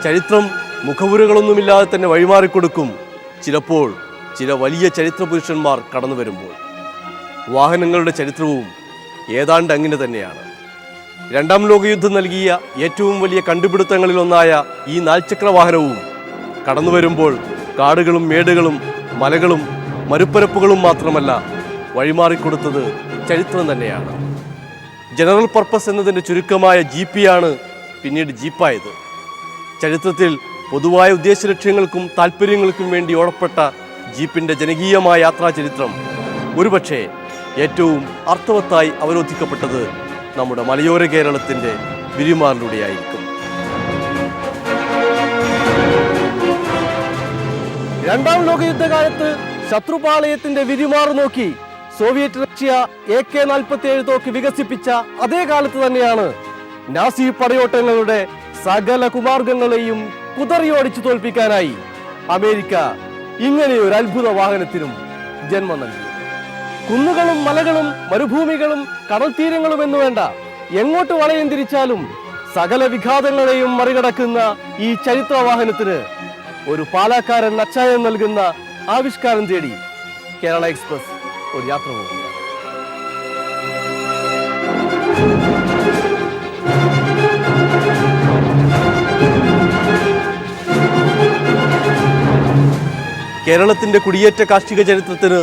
ചരിത്രം മുഖവുരകളൊന്നുമില്ലാതെ തന്നെ വഴിമാറിക്കൊടുക്കും ചിലപ്പോൾ ചില വലിയ ചരിത്ര പുരുഷന്മാർ കടന്നു വരുമ്പോൾ. വാഹനങ്ങളുടെ ചരിത്രവും ഏതാണ്ട് അങ്ങനെ തന്നെയാണ്. രണ്ടാം ലോകയുദ്ധം നൽകിയ ഏറ്റവും വലിയ കണ്ടുപിടുത്തങ്ങളിലൊന്നായ ഈ നാൽചക്ര വാഹനവും കടന്നു വരുമ്പോൾ കാടുകളും മേടുകളും മലകളും മരുപ്പരപ്പുകളും മാത്രമല്ല, വഴിമാറിക്കൊടുത്തത് ചരിത്രം തന്നെയാണ്. ജനറൽ പർപ്പസ് എന്നതിൻ്റെ ചുരുക്കമായ ജീപ്പിയാണ് പിന്നീട് ജീപ്പായത്. ചരിത്രത്തിൽ പൊതുവായ ഉദ്ദേശലക്ഷ്യങ്ങൾക്കും താല്പര്യങ്ങൾക്കും വേണ്ടി ഓടപ്പെട്ട ജീപ്പിൻ്റെ ജനകീയമായ യാത്രാ ചരിത്രം ഒരുപക്ഷെ ഏറ്റവും അർത്ഥവത്തായി അവരോധിക്കപ്പെട്ടത് നമ്മുടെ മലയോര കേരളത്തിൻ്റെ വിരിമാറിലൂടെയായിരിക്കും. രണ്ടാം ലോകയുദ്ധകാലത്ത് ശത്രുപാളയത്തിന്റെ വിരിമാറ് നോക്കി സോവിയറ്റ് റഷ്യ AK-47 തോക്ക് വികസിപ്പിച്ച അതേ കാലത്ത് തന്നെയാണ് നാസി പടയോട്ടങ്ങളുടെ സകല കുമാർഗങ്ങളെയും കുതറിയോടിച്ചു തോൽപ്പിക്കാനായി അമേരിക്ക ഇങ്ങനെയൊരു അത്ഭുത വാഹനത്തിനും ജന്മം നൽകി. കുന്നുകളും മലകളും മരുഭൂമികളും കടൽ തീരങ്ങളും എന്നു വേണ്ട, എങ്ങോട്ട് വളയം തിരിച്ചാലും സകല വിഘാതങ്ങളെയും മറികടക്കുന്ന ഈ ചരിത്ര വാഹനത്തിന് ഒരു പാലക്കാരൻ അച്ചായം നൽകുന്ന ആവിഷ്കാരം തേടി കേരള എക്സ്പ്രസ് ഒരു യാത്ര പോകുന്നു. കേരളത്തിന്റെ കുടിയേറ്റ കാർഷിക ചരിത്രത്തിന്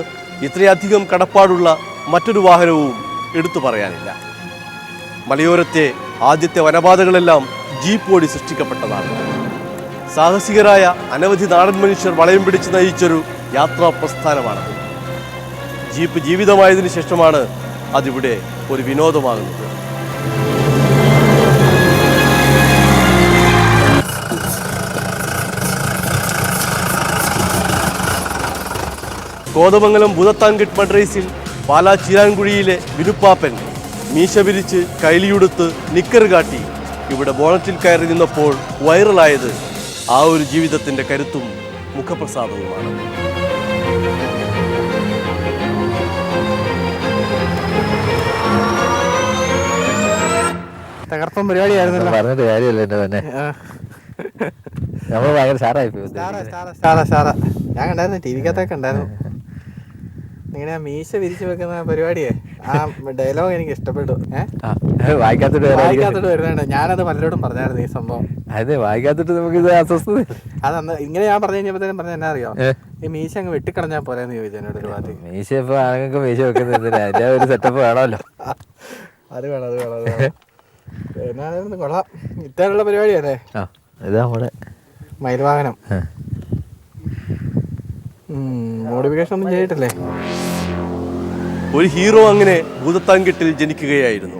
ഇത്രയധികം കടപ്പാടുള്ള മറ്റൊരു വാഹനവും എടുത്തു പറയാനില്ല. മലയോരത്തെ ആദ്യത്തെ വനപാതകളെല്ലാം ജീപ്പ് ഓടി സൃഷ്ടിക്കപ്പെട്ടതാണ്. സാഹസികരായ അനവധി നാടൻ മനുഷ്യർ വളയം പിടിച്ച് നയിച്ചൊരു യാത്രാ പ്രസ്ഥാനമാണത്. ജീപ്പ് ജീവിതമായതിനു ശേഷമാണ് അതിവിടെ ഒരു വിനോദമാകുന്നത്. കോതമംഗലം ഭൂതത്താൻകെട്ട് മഡ്രൈസിൽ പാലാ ചീരാൻകുഴിയിലെ വിനുപ്പാപ്പൻ മീശ വിരിച്ച് കൈലിയുടുത്ത് നിക്കർ കാട്ടി ഇവിടെ ബോണറ്റിൽ കയറി നിന്നപ്പോൾ വൈറലായത് ആ ഒരു ജീവിതത്തിൻ്റെ കരുത്തും മുഖപ്രസാദവുമാണ്. തകർപ്പൻ പരിപാടിയായിരുന്നു. പറഞ്ഞിട്ട് കാര്യമല്ല എന്റെ തന്നെ. നമ്മള് ഭയങ്കര സ്റ്റാറായി പോയി. ഞാൻ കണ്ടായിരുന്നു, ടി വിക്കകത്തൊക്കെ ഉണ്ടായിരുന്നു. നിങ്ങളുടെ ആ മീശ വിരിച്ചു വെക്കുന്ന പരിപാടിയെ, ആ ഡയലോഗ് എനിക്ക് ഇഷ്ടപ്പെട്ടു. വായിക്കാത്തോട്ട് വരുന്നുണ്ട്. ഞാനത് പലരോടും പറഞ്ഞായിരുന്നു ഈ സംഭവം. അതെ, വായിക്കാത്തിട്ട് നമുക്ക് ഇത് അസ്വസ്ഥത. അതന്ന് ഇങ്ങനെ ഞാൻ പറഞ്ഞു കഴിഞ്ഞപ്പോഴത്തേനും പറഞ്ഞ എന്നാ അറിയോ, ഈ മീശ അങ്ങ് വെട്ടിക്കളഞ്ഞാൽ പോലെന്ന് ചോദിച്ചു എന്നോട് ഒരു വാതി. മീശ ഇപ്പൊ ആണെങ്കിൽ മീശ വെക്കുന്നത് അതിന്റെ ഒരു സെറ്റപ്പ് വേണമല്ലോ. അത് വേണം. എന്നായിരുന്നു കൊള്ളാം. ഇത്തരമുള്ള പരിപാടിയല്ലേ ഇത് നമ്മുടെ മയിൽവാഹനം. മോഡിഫിക്കേഷൻ ഒന്നും ചെയ്തിട്ടില്ലേ? ഒരു ഹീറോ അങ്ങനെ ഭൂതത്താൻകെട്ടിൽ ജനിക്കുകയായിരുന്നു.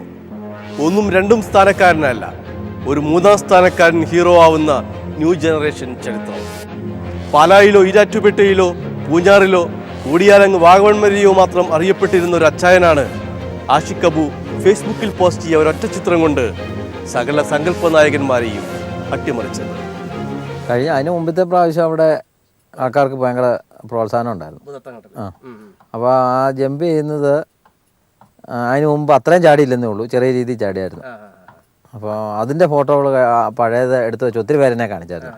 ഒന്നും രണ്ടും സ്ഥാനക്കാരനല്ല, ഒരു മൂന്നാം സ്ഥാനക്കാരൻ ഹീറോ ആവുന്ന ന്യൂ ജനറേഷൻ ചരിത്രം. പാലായിലോ ഈരാറ്റുപേട്ടയിലോ പൂഞ്ഞാറിലോ കൂടിയാലങ്ങ് വാഗമൺമരിയോ മാത്രം അറിയപ്പെട്ടിരുന്ന ഒരു അച്ചായനാണ് ആഷിഖ് അബു ഫേസ്ബുക്കിൽ പോസ്റ്റ് ചെയ്യ ഒരൊറ്റ ചിത്രം കൊണ്ട് സകല സങ്കല്പ നായകന്മാരെയും അട്ടിമറിച്ചത്. അതിന് മുമ്പത്തെ പ്രാവശ്യം അവിടെ ആൾക്കാർക്ക് ഭയങ്കര പ്രോത്സാഹനം ഉണ്ടായിരുന്നു. അപ്പോൾ ആ ജമ്പ് ചെയ്യുന്നത് അതിന് മുമ്പ് അത്രയും ചാടിയില്ലെന്നേ ഉള്ളൂ, ചെറിയ രീതിയിൽ ചാടിയായിരുന്നു. അപ്പോൾ അതിൻ്റെ ഫോട്ടോകൾ പഴയത് എടുത്ത് വെച്ച് ഒത്തിരി പേരെന്നെ കാണിച്ചായിരുന്നു.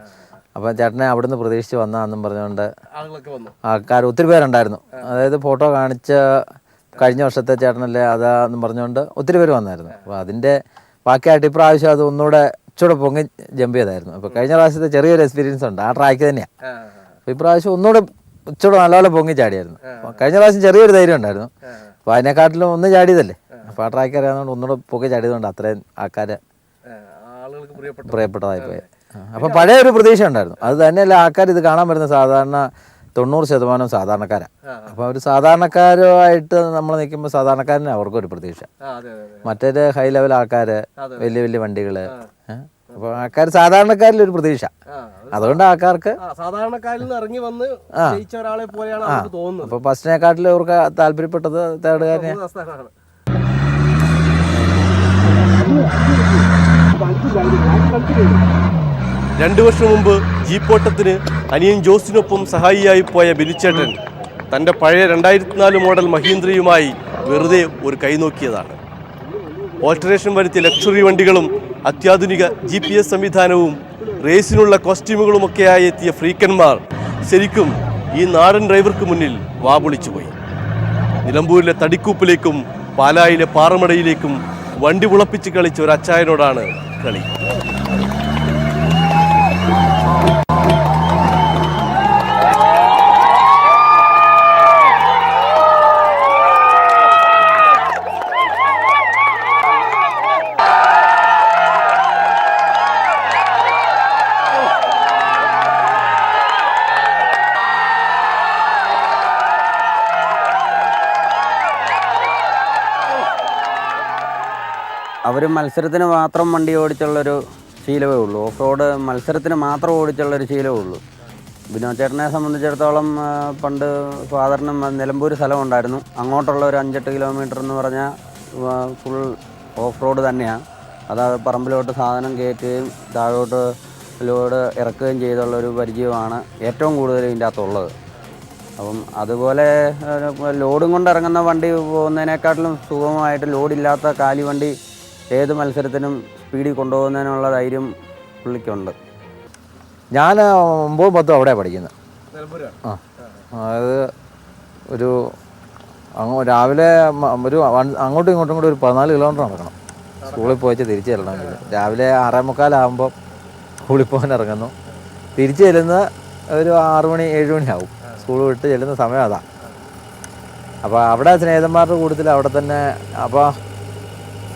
അപ്പോൾ ചേട്ടനെ അവിടുന്ന് പ്രതീക്ഷിച്ച് വന്നതാണെന്നും പറഞ്ഞുകൊണ്ട് ആൾക്കാർ ഒത്തിരി പേരുണ്ടായിരുന്നു. അതായത് ഫോട്ടോ കാണിച്ച് കഴിഞ്ഞ വർഷത്തെ ചേട്ടനല്ലേ അതാന്നും പറഞ്ഞുകൊണ്ട് ഒത്തിരി പേര് വന്നായിരുന്നു. അപ്പോൾ അതിൻ്റെ ബാക്കിയായിട്ട് ഇപ്രാവശ്യം അത് ഒന്നുകൂടെ ഇച്ചിരി പൊങ്ങി ജമ്പ് ചെയ്തായിരുന്നു. അപ്പോൾ കഴിഞ്ഞ പ്രാവശ്യത്തെ ചെറിയൊരു എക്സ്പീരിയൻസ് ഉണ്ട്, ആ ട്രാക്ക് തന്നെയാണ്. അപ്പോൾ ഇപ്രാവശ്യം ഒന്നുകൂടെ ഇച്ചിരി നല്ലപോലെ പൊങ്ങി ചാടിയായിരുന്നു. കഴിഞ്ഞ പ്രാവശ്യം ചെറിയൊരു ധൈര്യം ഉണ്ടായിരുന്നു, അപ്പോൾ അതിനെക്കാട്ടിലും ഒന്ന് ചാടിയതല്ലേ. അപ്പോൾ ആ ട്രാക്ക് അറിയാവുന്നതുകൊണ്ട് ഒന്നുകൂടെ പൊങ്ങി ചാടിയതുകൊണ്ട് അത്രയും ആൾക്കാർ പ്രിയപ്പെട്ടതായി പോയത്. അപ്പോൾ പഴയ ഒരു പ്രതീക്ഷ ഉണ്ടായിരുന്നു. അത് തന്നെയല്ല, ആൾക്കാർ ഇത് കാണാൻ വരുന്ന സാധാരണ 90% സാധാരണക്കാരാണ്. അപ്പോൾ ഒരു സാധാരണക്കാരുമായിട്ട് നമ്മൾ നിൽക്കുമ്പോൾ സാധാരണക്കാരന് അവർക്കൊരു പ്രതീക്ഷ. മറ്റൊരു ഹൈ ലെവൽ ആൾക്കാർ, വലിയ വലിയ വണ്ടികൾ, അപ്പോൾ ആൾക്കാർ സാധാരണക്കാരിൽ ഒരു പ്രതീക്ഷ. അതുകൊണ്ട് ആൾക്കാർക്ക് സാധാരണക്കാരിൽ നിന്ന് ഇറങ്ങി വന്ന് ഒരാളെ പോലെയാണ് തോന്നുന്നത്. അപ്പോൾ ഫസ്റ്റിനെക്കാട്ടിൽ അവർക്ക് താല്പര്യപ്പെട്ടത് തേർഡുകാരനെ. 2 വർഷം മുമ്പ് ജീപ്പോട്ടത്തിന് അനിയൻ ജോസിനൊപ്പം സഹായിയായി പോയ ബിനിച്ചേട്ടൻ തൻ്റെ പഴയ 2004 മോഡൽ മഹീന്ദ്രയുമായി വെറുതെ ഒരു കൈനോക്കിയതാണ്. ഓൾട്ടറേഷൻ വരുത്തിയ ലക്ഷറി വണ്ടികളും അത്യാധുനിക GPS സംവിധാനവും റേസിനുള്ള കോസ്റ്റ്യൂമുകളുമൊക്കെയായി എത്തിയ ഫ്രീക്കന്മാർ ശരിക്കും ഈ നാടൻ ഡ്രൈവർക്ക് മുന്നിൽ വാപൊളിച്ചു പോയി. നിലമ്പൂരിലെ തടിക്കൂപ്പിലേക്കും പാലായിലെ പാറമടയിലേക്കും വണ്ടി ഉളപ്പിച്ച് കളിച്ച ഒരു അച്ചായനോടാണ് കളി. അവർ മത്സരത്തിന് മാത്രം വണ്ടി ഓടിച്ചുള്ളൊരു ശീലമേ ഉള്ളൂ. ഓഫ് റോഡ് മത്സരത്തിന് മാത്രം ഓടിച്ചുള്ളൊരു ശീലമേ ഉള്ളൂ. വിനോദ് ചേട്ടനെ സംബന്ധിച്ചിടത്തോളം പണ്ട് ഫാദറിന് നിലമ്പൂർ സ്ഥലമുണ്ടായിരുന്നു. അങ്ങോട്ടുള്ള ഒരു 5-8 കിലോമീറ്റർ എന്ന് പറഞ്ഞാൽ ഫുൾ ഓഫ് റോഡ് തന്നെയാണ്. അതായത് പറമ്പിലോട്ട് സാധനം കയറ്റുകയും താഴോട്ട് ലോഡ് ഇറക്കുകയും ചെയ്തുള്ളൊരു പരിചയമാണ് ഏറ്റവും കൂടുതൽ ഇതിൻ്റെ അകത്തുള്ളത്. അപ്പം അതുപോലെ ലോഡും കൊണ്ട് ഇറങ്ങുന്ന വണ്ടി പോകുന്നതിനേക്കാട്ടിലും സുഗമമായിട്ട് ലോഡില്ലാത്ത കാലിവണ്ടി ഏത് മത്സരത്തിനും സ്പീഡിൽ കൊണ്ടുപോകുന്നതിനുള്ള ധൈര്യം പുള്ളിക്കുണ്ട്. ഞാൻ 9-10 അവിടെയാണ് പഠിക്കുന്നത്. അതായത് ഒരു രാവിലെ ഒരു അങ്ങോട്ടും ഇങ്ങോട്ടും കൂടി ഒരു 14 കിലോമീറ്റർ നടക്കണം സ്കൂളിൽ പോയിട്ട് തിരിച്ചു ചെല്ലണമെങ്കിൽ. രാവിലെ 6:45 സ്കൂളിൽ പോകാൻ ഇറങ്ങുന്നു. തിരിച്ചു ചെല്ലുന്ന ഒരു 6 മണി 7 മണി ആവും. സ്കൂൾ വിട്ട് ചെല്ലുന്ന സമയം അതാണ്. അപ്പോൾ അവിടെ സ്നേഹിതന്മാരുടെ കൂട്ടത്തിൽ അവിടെ തന്നെ. അപ്പോൾ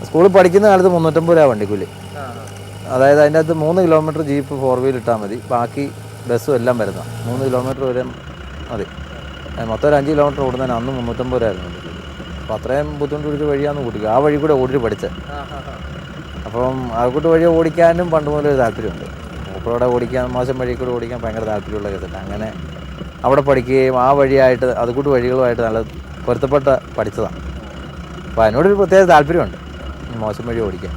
സ്കൂളിൽ പഠിക്കുന്ന കാലത്ത് 350 രൂപ വണ്ടിക്കൂലി. അതായത് അതിൻ്റെ അകത്ത് 3 കിലോമീറ്റർ ജീപ്പ് 4 വീൽ ഇട്ടാൽ മതി. ബാക്കി ബസ്സും എല്ലാം വരുന്ന 3 കിലോമീറ്റർ വരെ മതി. മൊത്തം ഒരു 5 കിലോമീറ്റർ ഓടുന്നതിന് അന്ന് 350 രൂപ ആയിരുന്നു വണ്ടിക്കൂലി. അപ്പോൾ അത്രയും ബുദ്ധിമുട്ട് പിടിച്ച് വഴിയാന്ന് കൂട്ടിക്കുക. ആ വഴി കൂടെ ഓടി പഠിച്ചത്. അപ്പം അതുകൂട്ട് വഴി ഓടിക്കാനും പണ്ട് മുതൽ ഒരു താല്പര്യമുണ്ട്. ഓഫ്റോഡ് ഓടിക്കാൻ, മോശം വഴി കൂടെ ഓടിക്കാൻ ഭയങ്കര താല്പര്യമുള്ള കേട്ടിട്ട് അങ്ങനെ അവിടെ പഠിക്കുകയും ആ വഴിയായിട്ട് അതുകൂട്ട് വഴികളുമായിട്ട് നല്ല പൊരുത്തപ്പെട്ട് പഠിച്ചതാണ്. അപ്പോൾ അതിനോടൊരു പ്രത്യേക താല്പര്യമുണ്ട് മോശം വഴി ഓടിക്കാൻ.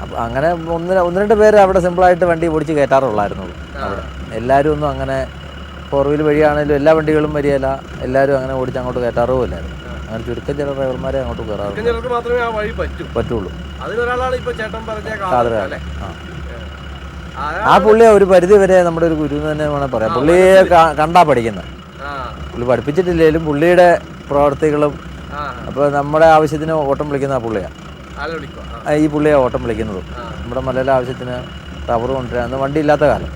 അപ്പോൾ അങ്ങനെ 1-2 പേര് അവിടെ സിമ്പിളായിട്ട് വണ്ടി ഓടിച്ച് കയറ്റാറുള്ളായിരുന്നുള്ളൂ. അവിടെ എല്ലാവരും ഒന്നും അങ്ങനെ 4 വീൽ വഴിയാണെങ്കിലും എല്ലാ വണ്ടികളും വരികയില്ല. എല്ലാവരും അങ്ങനെ ഓടിച്ച് അങ്ങോട്ട് കയറ്റാറുമില്ലായിരുന്നു. അങ്ങനെ ചുരുക്കം ചില ഡ്രൈവർമാരെ അങ്ങോട്ട് കയറാറുള്ളൂ പറ്റുള്ളൂ. ആ പുള്ളിയെ ഒരു പരിധി വരെ നമ്മുടെ ഒരു ഗുരു തന്നെ വേണം പറയാം. പുള്ളിയെ കണ്ടാ പഠിക്കുന്നത്. പുള്ളി പഠിപ്പിച്ചിട്ടില്ലെങ്കിലും പുള്ളിയുടെ പ്രവർത്തികളും. അപ്പോൾ നമ്മുടെ ആവശ്യത്തിന് ഓട്ടം വിളിക്കുന്ന ആ പുള്ളിയാണ്. ഈ പുള്ളിയെ ഓട്ടം വിളിക്കുന്നതും നമ്മുടെ മലയാള ആവശ്യത്തിന് റബ്ബർ കൊണ്ടുവരാൻ വണ്ടി ഇല്ലാത്ത കാലം.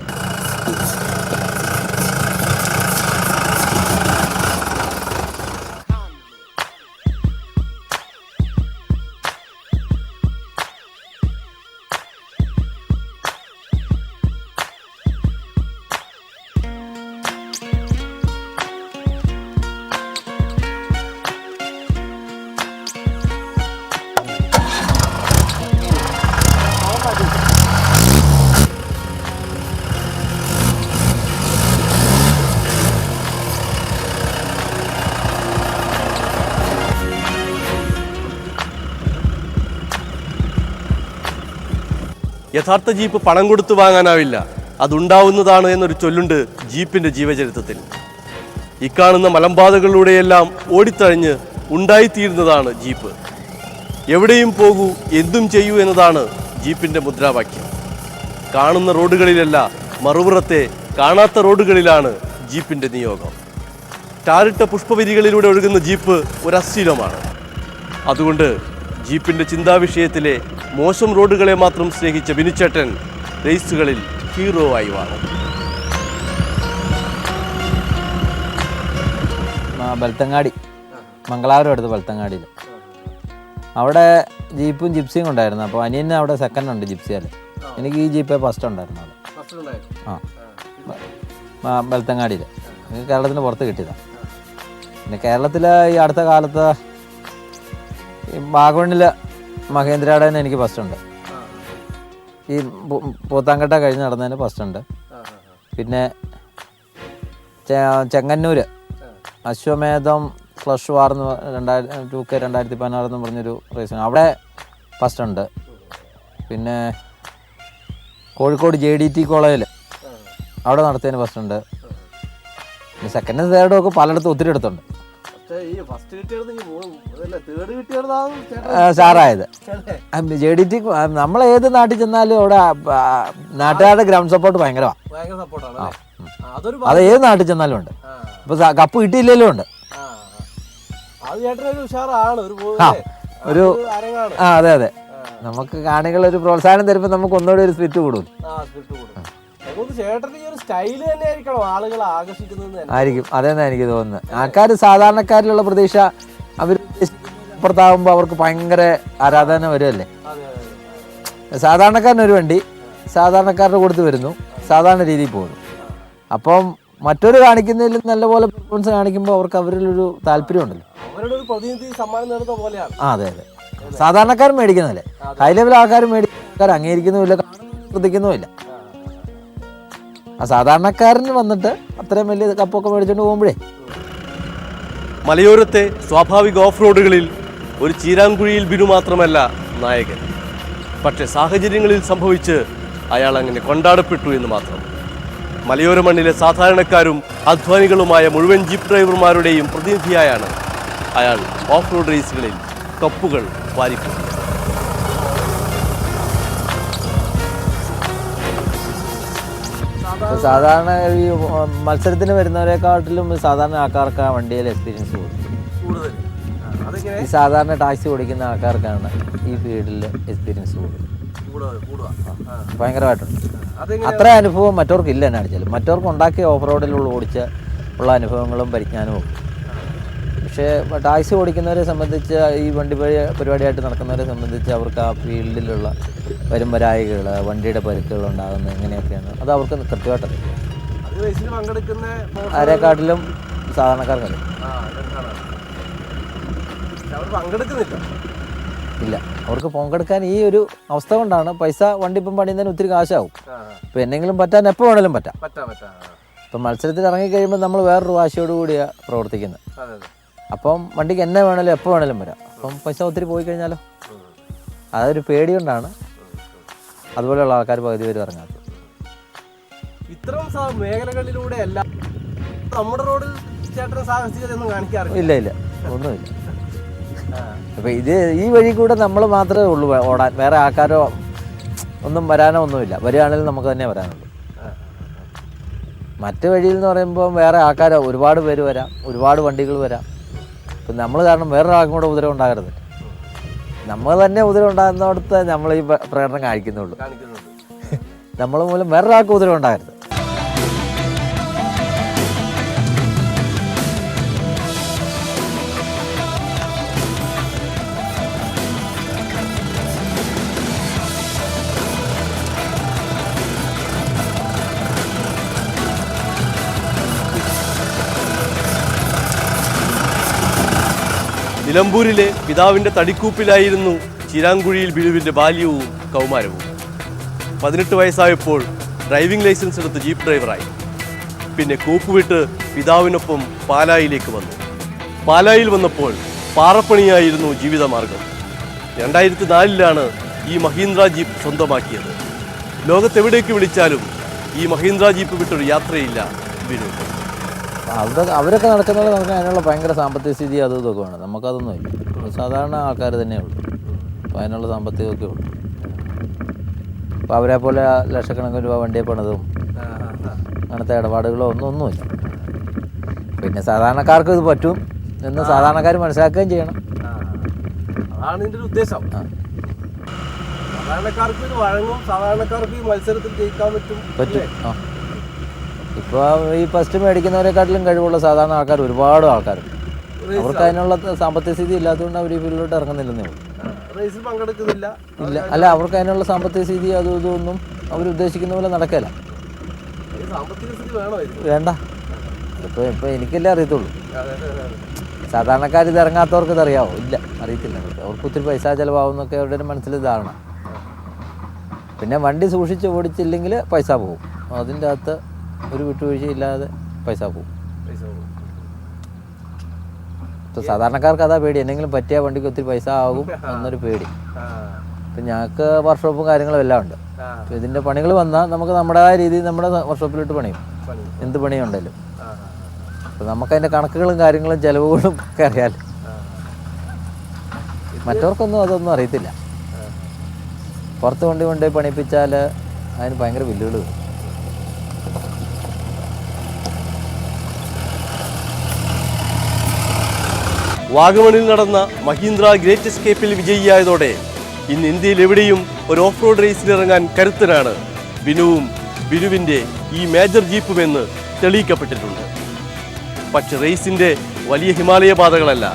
യഥാർത്ഥ ജീപ്പ് പണം കൊടുത്തു വാങ്ങാനാവില്ല, അതുണ്ടാവുന്നതാണ് എന്നൊരു ചൊല്ലുണ്ട് ജീപ്പിൻ്റെ ജീവചരിത്രത്തിൽ. ഇക്കാണുന്ന മലമ്പാതകളിലൂടെയെല്ലാം ഓടിത്തഴഞ്ഞ് ഉണ്ടായിത്തീരുന്നതാണ് ജീപ്പ്. എവിടെയും പോകൂ, എന്തും ചെയ്യൂ എന്നതാണ് ജീപ്പിൻ്റെ മുദ്രാവാക്യം. കാണുന്ന റോഡുകളിലല്ല, മറുപുറത്തെ കാണാത്ത റോഡുകളിലാണ് ജീപ്പിൻ്റെ നിയോഗം. ടാറിട്ട പുഷ്പവരികളിലൂടെ ഒഴുകുന്ന ജീപ്പ് ഒരശ്ലീലമാണ്. അതുകൊണ്ട് ജീപ്പിൻ്റെ ചിന്താവിഷയത്തിലെ മോശം റോഡുകളെ മാത്രം സ്നേഹിച്ച ബിനുചേട്ടൻ റേസുകളിൽ ഹീറോ ആയി മാറും. ബൽത്തങ്ങാടി, മംഗളാപുരം അടുത്ത് ബൽത്തങ്ങാടിയിൽ അവിടെ ജീപ്പും ജിപ്സിയും ഉണ്ടായിരുന്നു. അപ്പോൾ അനിയന് അവിടെ സെക്കൻഡ് ഉണ്ട് ജിപ്സിയാൽ. എനിക്ക് ഈ ജീപ്പേ ഫസ്റ്റ് ഉണ്ടായിരുന്നു അവിടെ. ബൽത്തങ്ങാടിയിൽ എനിക്ക് കേരളത്തിന് പുറത്ത് കിട്ടിയതാണ്. പിന്നെ കേരളത്തിൽ ഈ അടുത്ത കാലത്ത് ഈ വാഗമണിൽ മഹേന്ദ്രയുടെ തന്നെ എനിക്ക് ഫസ്റ്റ് ഉണ്ട്. ഈ പോത്താങ്കട്ട കഴിഞ്ഞ് നടന്നതിന് ഫസ്റ്റ് ഉണ്ട്. പിന്നെ ചെങ്ങന്നൂർ അശ്വമേധം ഫ്ലഷ് വാർ എന്ന് 2016 എന്ന് പറഞ്ഞൊരു റേസാണ്, അവിടെ ഫസ്റ്റ് ഉണ്ട്. പിന്നെ കോഴിക്കോട് JDT കോളേജിൽ അവിടെ നടത്തിയതിന് ഫസ്റ്റ് ഉണ്ട്. പിന്നെ സെക്കൻഡും തേർഡും ഒക്കെ പലയിടത്തും ഒത്തിരി എടുത്തുണ്ട്. ഈ ഫസ്റ്റ് കിട്ടിയത് തേർഡ് കിട്ടിയത് സ്റ്റാറായത് ജെ ഡി ടി. നമ്മളേത് നാട്ടിൽ ചെന്നാലും അവിടെ നാട്ടുകാരുടെ ഗ്രൗണ്ട് സപ്പോർട്ട് ഭയങ്കരമാണ്. ഭയങ്കര സപ്പോർട്ടാണ്. അത് ഏത് നാട്ടിൽ ചെന്നാലും ഉണ്ട്. ഇപ്പൊ കപ്പ് കിട്ടിയില്ലെങ്കിലും ഉണ്ട്. അത് ചേട്ടനൊരു ഉഷാറാണ്, ഒരു അതെ അതെ. നമുക്ക് കാണികൾ ഒരു പ്രോത്സാഹനം തരുമ്പോൾ നമുക്ക് ഒന്നുകൂടി ഒരു സ്പിരിറ്റ് കൂടും. ആയിരിക്കും. അതെന്നാ എനിക്ക് തോന്നുന്നത്. ആൾക്കാർ സാധാരണക്കാരിലുള്ള പ്രതീക്ഷ അവർ അപ്പുറത്താകുമ്പോൾ അവർക്ക് ഭയങ്കര ആരാധന വരുമല്ലേ. സാധാരണക്കാരനൊരു വണ്ടി സാധാരണക്കാരുടെ കൊടുത്ത് വരുന്നു, സാധാരണ രീതിയിൽ പോകുന്നു. അപ്പം മറ്റൊരു കാണിക്കുന്നതിൽ നല്ലപോലെ പെർഫോമൻസ് കാണിക്കുമ്പോൾ അവർക്ക് അവരിലൊരു താല്പര്യം ഉണ്ടല്ലോ. അതെ അതെ. സാധാരണക്കാരൻ മേടിക്കുന്നതല്ലേ, ഹൈ ലെവൽ ആൾക്കാർ മേടിക്കാൻ അംഗീകരിക്കുന്നുമില്ല, ശ്രദ്ധിക്കുന്നുമില്ല. ആ സാധാരണക്കാരന് വന്നിട്ട് അത്രയും വലിയ കപ്പൊക്കെ മേടിച്ചോണ്ട് പോകുമ്പോഴേ. മലയോരത്തെ സ്വാഭാവിക ഓഫ് റോഡുകളിൽ ഒരു ചീരാങ്കുഴിയിൽ ബിനു മാത്രമല്ല നായകൻ. പക്ഷെ സാഹചര്യങ്ങളിൽ സംഭവിച്ച് അയാൾ അങ്ങനെ കൊണ്ടാടപ്പെട്ടു എന്ന് മാത്രം. മലയോര മണ്ണിലെ സാധാരണക്കാരും അധ്വാനികളുമായ മുഴുവൻ ജീപ്പ് ഡ്രൈവർമാരുടെയും പ്രതിനിധിയായാണ് അയാൾ ഓഫ് റോഡ് റേസുകളിൽ കപ്പുകൾ വാരിക്കുന്നത്. സാധാരണ ഈ മത്സരത്തിന് വരുന്നവരെക്കാട്ടിലും സാധാരണ ആൾക്കാർക്ക് ആ വണ്ടിയിൽ എക്സ്പീരിയൻസ് കൂടുതൽ. ഈ സാധാരണ ടാക്സി ഓടിക്കുന്ന ആൾക്കാർക്കാണ് ഈ ഫീൽഡിൽ എക്സ്പീരിയൻസ് കൂടുതൽ, ഭയങ്കരമായിട്ടുണ്ട്. അത്ര അനുഭവം മറ്റവർക്ക് ഇല്ല. എന്നാ അടിച്ചാലും മറ്റവർക്ക് ഉണ്ടാക്കിയ ഓഫ് റോഡിലുള്ള ഉള്ള അനുഭവങ്ങളും പരിജ്ഞാനവും. പക്ഷേ ടാക്സി ഓടിക്കുന്നവരെ സംബന്ധിച്ച്, ഈ വണ്ടി പരിപാടിയായിട്ട് നടക്കുന്നവരെ സംബന്ധിച്ച് അവർക്ക് ആ ഫീൽഡിലുള്ള വരുംവരായികൾ, വണ്ടിയുടെ പരുക്കുകൾ ഉണ്ടാകുന്നത് എങ്ങനെയൊക്കെയാണ് അത് അവർക്ക് കൃത്യമായിട്ടറിയാം. ആരെക്കാട്ടിലും സാധാരണക്കാർക്കറിയാം. ഇല്ല, അവർക്ക് പങ്കെടുക്കാൻ ഈ ഒരു അവസ്ഥ കൊണ്ടാണ്. പൈസ വണ്ടി ഇപ്പം പണിയുന്നതിന് ഒത്തിരി കാശാവും. ഇപ്പം എന്തെങ്കിലും പറ്റാൻ എപ്പോൾ വേണേലും പറ്റാം. ഇപ്പം മത്സരത്തിൽ ഇറങ്ങിക്കഴിയുമ്പോൾ നമ്മൾ വേറൊരു വാശിയോടുകൂടിയാണ് പ്രവർത്തിക്കുന്നത്. അപ്പം വണ്ടിക്ക് എന്നെ വേണേലും എപ്പോൾ വേണേലും വരാം. അപ്പം പൈസ ഒത്തിരി പോയി കഴിഞ്ഞാലോ, അതൊരു പേടി കൊണ്ടാണ് അതുപോലെയുള്ള ആൾക്കാർ പകുതി പേര് ഇറങ്ങാത്തത്. ഇത്തരം മേഖലകളിലൂടെ അല്ല നമ്മുടെ റോഡിൽ ചേട്ടൻ സാഹസികതയൊന്നും കാണിക്കാറില്ല. ഇല്ല ഇല്ല, ഒന്നുമില്ല. അപ്പം ഈ വഴി കൂടെ നമ്മൾ മാത്രമേ ഉള്ളൂ ഓടാൻ. വേറെ ആൾക്കാരോ ഒന്നും വരാനോ ഒന്നുമില്ല. വരികയാണെങ്കിലും നമുക്ക് തന്നെ വരാനുള്ളൂ. മറ്റു വഴിയിൽ എന്ന് പറയുമ്പോൾ വേറെ ആൾക്കാരോ ഒരുപാട് പേര് വരാം, ഒരുപാട് വണ്ടികൾ വരാം. ഇപ്പം നമ്മൾ കാരണം വേറൊരാൾക്കും കൂടെ ഉപദ്രവം ഉണ്ടാകരുത്. നമ്മൾ തന്നെ ഉപദ്രവം ഉണ്ടാകുന്നിടത്ത് നമ്മൾ ഈ പ്രകടനം കാണിക്കുന്നുള്ളൂ. നമ്മൾ മൂലം വേറൊരാൾക്ക് ഉപദ്രവം ഉണ്ടാകരുത്. നിലമ്പൂരിലെ പിതാവിൻ്റെ തടിക്കൂപ്പിലായിരുന്നു ചിരാങ്കുഴിയിൽ ബിനുവിൻ്റെ ബാല്യവും കൗമാരവും. 18 വയസ്സായപ്പോൾ ഡ്രൈവിംഗ് ലൈസൻസ് എടുത്ത് ജീപ്പ് ഡ്രൈവറായി. പിന്നെ കൂപ്പുവിട്ട് പിതാവിനൊപ്പം പാലായിലേക്ക് വന്നു. പാലായിൽ വന്നപ്പോൾ പാറപ്പണിയായിരുന്നു ജീവിതമാർഗം. 2004 ഈ മഹീന്ദ്ര ജീപ്പ് സ്വന്തമാക്കിയത്. ലോകത്തെവിടേക്ക് വിളിച്ചാലും ഈ മഹീന്ദ്ര ജീപ്പ് വിട്ടൊരു യാത്രയില്ല ബിനു. അവരൊക്കെ നടക്കുന്നത് നമുക്ക് അതിനുള്ള ഭയങ്കര സാമ്പത്തിക സ്ഥിതി അതും ഇതൊക്കെ വേണം. നമുക്കതൊന്നും ഇല്ല. സാധാരണ ആൾക്കാർ തന്നെ ഉള്ളൂ. അപ്പോൾ അതിനുള്ള സാമ്പത്തികമൊക്കെ ഉള്ളൂ. അപ്പോൾ അവരെ പോലെ ലക്ഷക്കണക്കിന് രൂപ വണ്ടിയെ പണിതും അങ്ങനത്തെ ഇടപാടുകളോ ഒന്നുമില്ല. പിന്നെ സാധാരണക്കാർക്ക് ഇത് പറ്റും എന്ന് സാധാരണക്കാർ മനസ്സിലാക്കുകയും ചെയ്യണം. അതാണ് ഇതിൻ്റെ ഉദ്ദേശം. സാധാരണക്കാർക്ക് ഇത് വഴങ്ങും, സാധാരണക്കാർക്ക് ഈ മത്സരത്തിൽ ജയിക്കാൻ പറ്റും. ഇപ്പോൾ ഈ ഫസ്റ്റ് മേടിക്കുന്നവരെക്കാട്ടിലും കഴിവുള്ള സാധാരണ ആൾക്കാർ ഒരുപാട് ആൾക്കാരുണ്ട്. അവർക്ക് അതിനുള്ള സാമ്പത്തിക സ്ഥിതി ഇല്ലാത്തതുകൊണ്ട് അവർ ഈ ഫീൽഡിലോട്ട് ഇറങ്ങുന്നില്ലെന്നേ ഉള്ളൂ. റേസിൽ പങ്കെടുക്കുന്നില്ല. ഇല്ല, അല്ല, അവർക്ക് അതിനുള്ള സാമ്പത്തിക സ്ഥിതി അതും ഇതൊന്നും അവരുദ്ദേശിക്കുന്ന പോലെ നടക്കില്ല. വേണ്ട. ഇപ്പോൾ എനിക്കല്ലേ അറിയത്തുള്ളൂ. സാധാരണക്കാർ ഇത് ഇറങ്ങാത്തവർക്ക് ഇതറിയാവോ? ഇല്ല, അറിയത്തില്ല. അവർക്ക് ഒത്തിരി പൈസ ചിലവാകുന്നൊക്കെ അവരുടെ മനസ്സിൽ ഇതാണ്. പിന്നെ വണ്ടി സൂക്ഷിച്ച് ഓടിച്ചില്ലെങ്കിൽ പൈസ പോകും. അതിൻ്റെ അകത്ത് ഒരു വിട്ടുവീഴ്ചയില്ലാതെ പൈസ പോകും. ഇപ്പോൾ സാധാരണക്കാർക്ക് അതാ പേടി. എന്തെങ്കിലും പറ്റിയ വണ്ടിക്ക് ഒത്തിരി പൈസ ആകും എന്നൊരു പേടി. ഇപ്പം ഞങ്ങൾക്ക് വർക്ക്ഷോപ്പും കാര്യങ്ങളും എല്ലാം ഉണ്ട്. അപ്പോൾ ഇതിൻ്റെ പണികൾ വന്നാൽ നമുക്ക് നമ്മുടേതായ രീതിയിൽ നമ്മുടെ വർക്ക്ഷോപ്പിലിട്ട് പണിയും. എന്ത് പണിയുണ്ടെങ്കിലും. അപ്പോൾ നമുക്കതിൻ്റെ കണക്കുകളും കാര്യങ്ങളും ചിലവുകളും ഒക്കെ അറിയാമല്ലോ. മറ്റവർക്കൊന്നും അതൊന്നും അറിയത്തില്ല. പുറത്ത് കൊണ്ടുപോയി പണിപ്പിച്ചാൽ അതിന് ഭയങ്കര ബില്ലുകൾ വരും. വാഗമണിൽ നടന്ന മഹീന്ദ്ര ഗ്രേറ്റ് എസ്കേപ്പിൽ വിജയിയായതോടെ ഇന്ന് ഇന്ത്യയിൽ എവിടെയും ഒരു ഓഫ് റോഡ് റേസിലിറങ്ങാൻ കരുത്തനാണ് ബിനുവും ബിനുവിൻ്റെ ഈ മേജർ ജീപ്പുമെന്ന് തെളിയിക്കപ്പെട്ടിട്ടുണ്ട്. പക്ഷെ റേസിൻ്റെ വലിയ ഹിമാലയ പാതകളല്ല,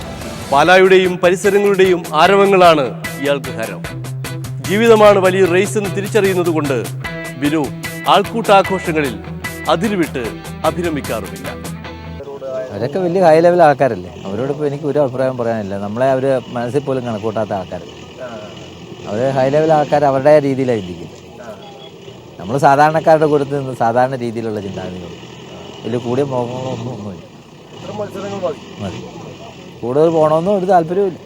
പാലായുടെയും പരിസരങ്ങളുടെയും ആരവങ്ങളാണ് ഇയാൾക്ക് ഹരം. ജീവിതമാണ് വലിയ റേസ് എന്ന് തിരിച്ചറിയുന്നത് കൊണ്ട് ബിനു ആൾക്കൂട്ടാഘോഷങ്ങളിൽ അതിരുവിട്ട് അഭിരമിക്കാറുമില്ല. അവരൊക്കെ വലിയ ഹൈ ലെവൽ ആൾക്കാരല്ലേ, അവരോടിപ്പോൾ എനിക്ക് ഒരു അഭിപ്രായം പറയാനില്ല. നമ്മളെ അവർ മനസ്സിൽ പോലും കണക്കൂട്ടാത്ത ആൾക്കാരല്ലേ. അവർ ഹൈ ലെവൽ ആൾക്കാർ അവരുടെ രീതിയിലാണ് ചിന്തിക്കുന്നത്. നമ്മൾ സാധാരണക്കാരുടെ കൂട്ടത്തിൽ നിന്ന് സാധാരണ രീതിയിലുള്ള ചിന്താഗതികൾ, വലിയ കൂടിയ മോഹങ്ങളൊന്നുമില്ല. മതി. കൂടുതൽ പോകണമെന്നും ഒരു താല്പര്യമില്ല.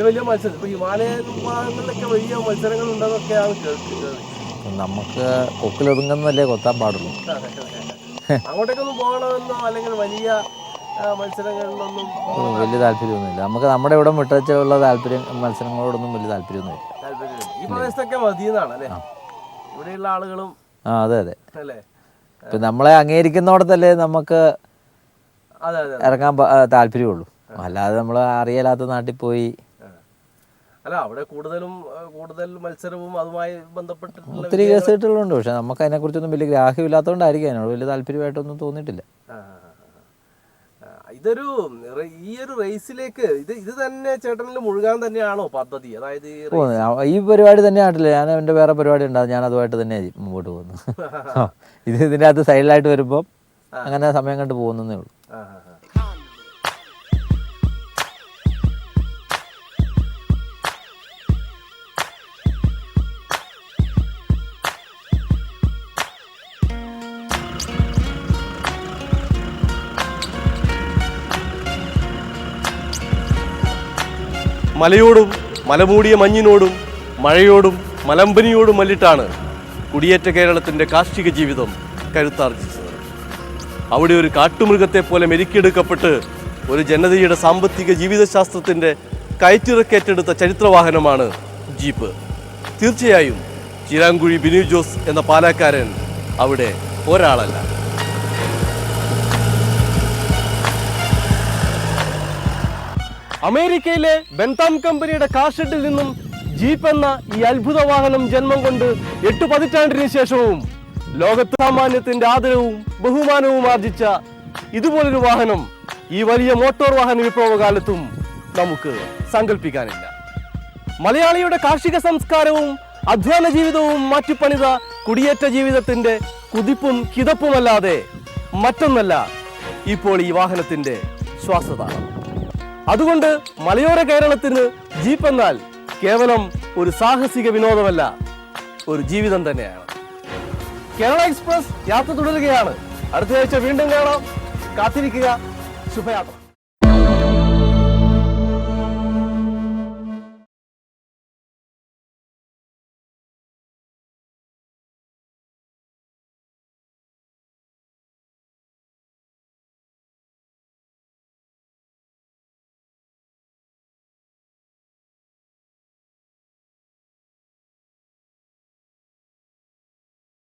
വലിയ മത്സരം ഇപ്പോൾ ഹിമാലയൻ ഭാഗങ്ങളിലൊക്കെ വലിയ മത്സരങ്ങൾ ഉണ്ടെന്നൊക്കെയാണ് കേൾക്കുന്നത്. നമുക്ക് കൊക്കിലൊതുങ്ങുന്നല്ലേ കൊത്താൻ പാടുള്ളൂ. അങ്ങോട്ടേക്കൊന്നും പോകണമെന്നോ അല്ലെങ്കിൽ വലിയ മത്സരങ്ങളിലൊന്നും വലിയ താല്പര്യമൊന്നുമില്ല. നമുക്ക് നമ്മുടെ ഇവിടെ വിട്ടുള്ള താല്പര്യം മത്സരങ്ങളോടൊന്നും വലിയ താല്പര്യമൊന്നുമില്ല. ഈ പ്രദേശത്തൊക്കെ മതിയെന്നാണ് അല്ലേ ഇവിടെയുള്ള ആളുകളും? അതെ അതെ അല്ലേ. ഇപ്പം നമ്മളെ അംഗീകരിക്കുന്നിടത്തല്ലേ നമുക്ക് ഇറങ്ങാൻ താല്പര്യമുള്ളൂ. അല്ലാതെ നമ്മൾ അറിയാത്ത നാട്ടിൽ പോയി അല്ല അവിടെ കൂടുതൽ മത്സരവും അതുമായി ബന്ധപ്പെട്ടിട്ടുള്ള ഒത്തിരി കേസ് കിട്ടുന്നുണ്ട്. പക്ഷെ നമുക്ക് അതിനെക്കുറിച്ചൊന്നും വലിയ ഗ്രാഹ്യമില്ലാത്തതുകൊണ്ടായിരിക്കും അതിനോട് വലിയ താല്പര്യമായിട്ടൊന്നും തോന്നിയിട്ടില്ല. ഈ ഒരു റേസിലേക്ക് ഇത് തന്നെ ചേട്ടനിൽ മുഴുകാൻ തന്നെയാണോ പദ്ധതി? അതായത് ഈ പരിപാടി തന്നെ ആയിട്ടില്ല, ഞാൻ എൻ്റെ വേറെ പരിപാടി ഉണ്ടാകും, ഞാൻ അതുമായിട്ട് തന്നെ മുമ്പോട്ട് പോകുന്നു. ഇതിൻ്റെ അകത്ത് സൈഡിലായിട്ട് വരുമ്പോൾ അങ്ങനെ സമയം കണ്ട് പോകുന്നേ ഉള്ളൂ. മലയോടും മലമൂടിയ മഞ്ഞിനോടും മഴയോടും മലമ്പനിയോടും മല്ലിട്ടാണ് കുടിയേറ്റ കേരളത്തിൻ്റെ കാർഷിക ജീവിതം കരുത്താർജിച്ചത്. അവിടെ ഒരു കാട്ടുമൃഗത്തെ പോലെ മെരുക്കിയെടുക്കപ്പെട്ട് ഒരു ജനതയുടെ സാമ്പത്തിക ജീവിതശാസ്ത്രത്തിൻ്റെ കയറ്റിറക്കേറ്റെടുത്ത ചരിത്രവാഹനമാണ് ജീപ്പ്. തീർച്ചയായും ചിരാങ്കുഴി ബിനു ജോസ് എന്ന പാലക്കാരൻ അവിടെ ഒരാളല്ല. അമേരിക്കയിലെ ബെൻതാം കമ്പനിയുടെ കാർ ഷെഡിൽ നിന്നും ജീപ്പ് എന്ന ഈ അത്ഭുത വാഹനം ജന്മം കൊണ്ട് 8 പതിറ്റാണ്ടിന് ശേഷവും ലോകത്ത് സാമാന്യത്തിന്റെ ആദരവും ബഹുമാനവും ആർജിച്ച ഇതുപോലൊരു വാഹനം ഈ വലിയ മോട്ടോർ വാഹന വിപ്ലവകാലത്തും നമുക്ക് സങ്കല്പിക്കാനില്ല. മലയാളിയുടെ കാർഷിക സംസ്കാരവും അധ്വാന ജീവിതവും മാറ്റിപ്പണിത കുടിയേറ്റ ജീവിതത്തിന്റെ കുതിപ്പും കിതപ്പുമല്ലാതെ മറ്റൊന്നല്ല ഇപ്പോൾ ഈ വാഹനത്തിന്റെ ശ്വാസതാളം. അതുകൊണ്ട് മലയോര കേരളത്തിന് ജീപ്പ് എന്നാൽ കേവലം ഒരു സാഹസിക വിനോദമല്ല, ഒരു ജീവിതം തന്നെയാണ്. കേരള എക്സ്പ്രസ് യാത്ര തുടരുകയാണ്. അടുത്ത ആഴ്ച വീണ്ടും കാണാം. കാത്തിരിക്കുക. ശുഭയാത്ര.